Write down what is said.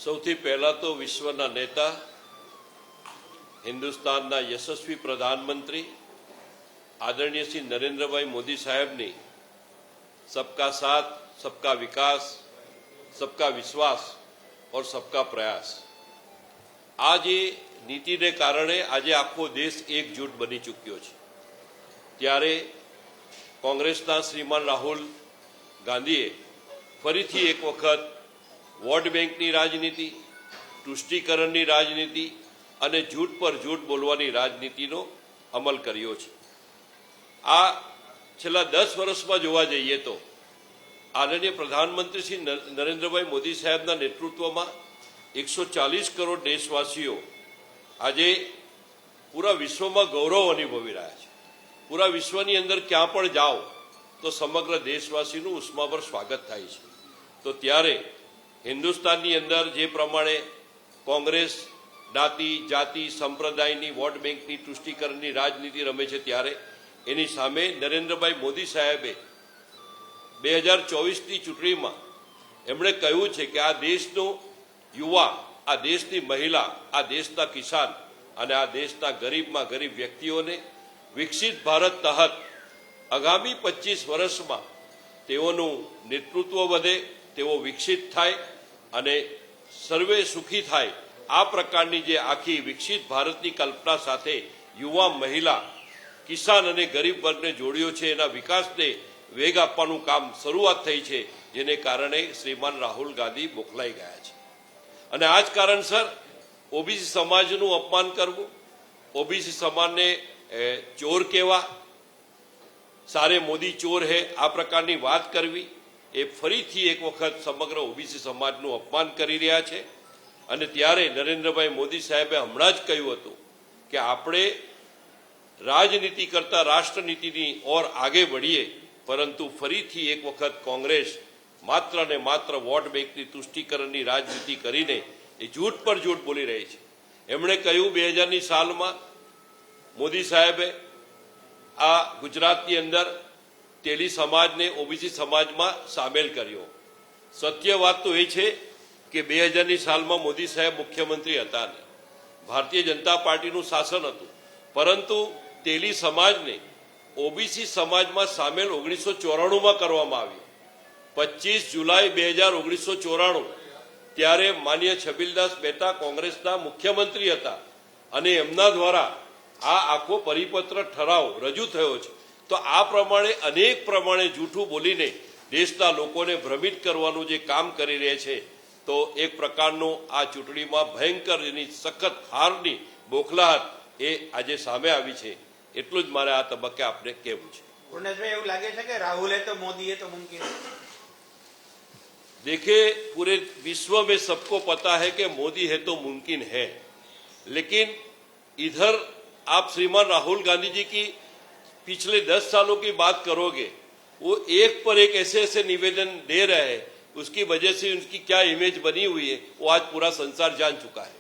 સૌથી પહેલા તો વિશ્વના નેતા, હિન્દુસ્તાનના યશસ્વી પ્રધાનમંત્રી આદરણીય શ્રી નરેન્દ્રભાઈ મોદી સાહેબની સબકા સાથ, સબકા વિકાસ, સબકા વિશ્વાસ और सबका प्रयास આ જે નીતિને કારણે આજે આખો દેશ એકજૂટ બની ચૂક્યો છે। ત્યારે કોંગ્રેસના શ્રીમાન રાહુલ ગાંધીએ ફરીથી એક વખત વોટ બેંકની રાજનીતિ, તુષ્ટિકરણની રાજનીતિ અને જૂઠ પર જૂઠ બોલવાની રાજનીતિનો અમલ કર્યો છે। આ છેલ્લા 10 વર્ષમાં જોવા જઈએ તો આદરણીય પ્રધાનમંત્રી શ્રી નરેન્દ્રભાઈ મોદી સાહેબના નેતૃત્વમાં 140 કરોડ દેશવાસીઓ આજે પૂરા વિશ્વમાં ગૌરવ અનુભવી રહ્યા છે। પૂરા વિશ્વની અંદર ક્યાં પણ જાઓ તો સમગ્ર દેશવાસીનું ઉષ્માભર સ્વાગત થાય છે। તો ત્યારે હિન્દુસ્તાનની અંદર જે પ્રમાણે કોંગ્રેસ જ્ઞાતિ, જાતિ, સંપ્રદાયની, વોટ બેંકની, તુષ્ટિકરણની રાજનીતિ રમે છે, ત્યારે એની સામે નરેન્દ્રભાઈ મોદી સાહેબે 2024ની ચૂંટણીમાં એમણે કહ્યું છે કે આ દેશનો યુવા, આ દેશની મહિલા, આ દેશના કિસાન અને આ દેશના ગરીબમાં ગરીબ વ્યક્તિઓને વિકસિત ભારત તહત આગામી 25 વર્ષમાં તેઓનું નેતૃત્વ વધે, તેઓ વિકસિત થાય અને સર્વે સુખી થાય, આ પ્રકારની જે આખી વિકસિત ભારતની કલ્પના સાથે યુવા, મહિલા, કિસાન અને ગરીબ વર્ગને જોડ્યો છે, એના વિકાસને વેગ આપવાનું કામ શરૂઆત થઈ છે, જેને કારણે શ્રીમાન રાહુલ ગાંધી બોખલાઈ ગયા છે। અને આ જ કારણસર ઓબીસી સમાજનું અપમાન કરવું, ઓબીસી સમાજને ચોર કહેવા, સારે મોદી ચોર હે, આ પ્રકારની વાત કરવી એ ફરીથી એક વખત સમગ્ર ઓબીસી સમાજનું અપમાન કરી રહ્યા છે। અને ત્યારે નરેન્દ્રભાઈ મોદી સાહેબે હમણાં જ કહ્યું હતું કે આપણે રાજનીતિ કરતા રાષ્ટ્રનીતિની ઓર આગે बढ़ીએ, પરંતુ ફરીથી એક વખત કોંગ્રેસ માત્ર ને માત્ર વોટ બેંકની, તુષ્ટિકરણની રાજનીતિ કરીને એ જૂઠ પર જૂઠ બોલી રહી છે। એમણે કહ્યું 2000ની સાલમાં મોદી સાહેબે આ ગુજરાતની અંદર તેલી સમાજને ઓબીસી સમાજમાં સામેલ કર્યો। સત્ય વાત તો એ છે કે 2000ની સાલમાં મોદી સાહેબ મુખ્યમંત્રી હતા ને ભારતીય જનતા પાર્ટીનું શાસન હતું, પરંતુ તેલી સમાજને ઓબીસી સમાજમાં સામેલ 1994માં કરવામાં આવ્યો। 25 જુલાઈ 2019 ત્યારે માનીય છબીલદાસ મહેતા કોંગ્રેસના મુખ્યમંત્રી હતા અને એમના દ્વારા આ આખો પરિપત્ર ઠરાવ રજૂ થયો છે। તો આ પ્રમાણે અનેક પ્રમાણે જૂઠું બોલીને દેશના લોકોને ભ્રમિત કરવાનું જે કામ કરી રહ્યા છે, તો એક પ્રકારનો આ ચૂંટણીમાં ભયંકર એની સખત હારની બોખલાહટ એ આજે સામે આવી છે। એટલું જ મારે આ તબક્કે આપને કહેવું છે। પૂર્ણેશભાઈ, એવું લાગે છે કે રાहुल है तो मोदी है तो मुमकिन है? देखिए, पूरे विश्व में सबको पता है कि मोदी है तो मुमकिन है, लेकिन इधर आप श्रीमान राहुल गांधी जी की पिछले 10 सालों की बात करोगे, वो एक पर एक ऐसे ऐसे निवेदन दे रहे हैं, उसकी वजह से उनकी क्या इमेज बनी हुई है वो आज पूरा संसार जान चुका है।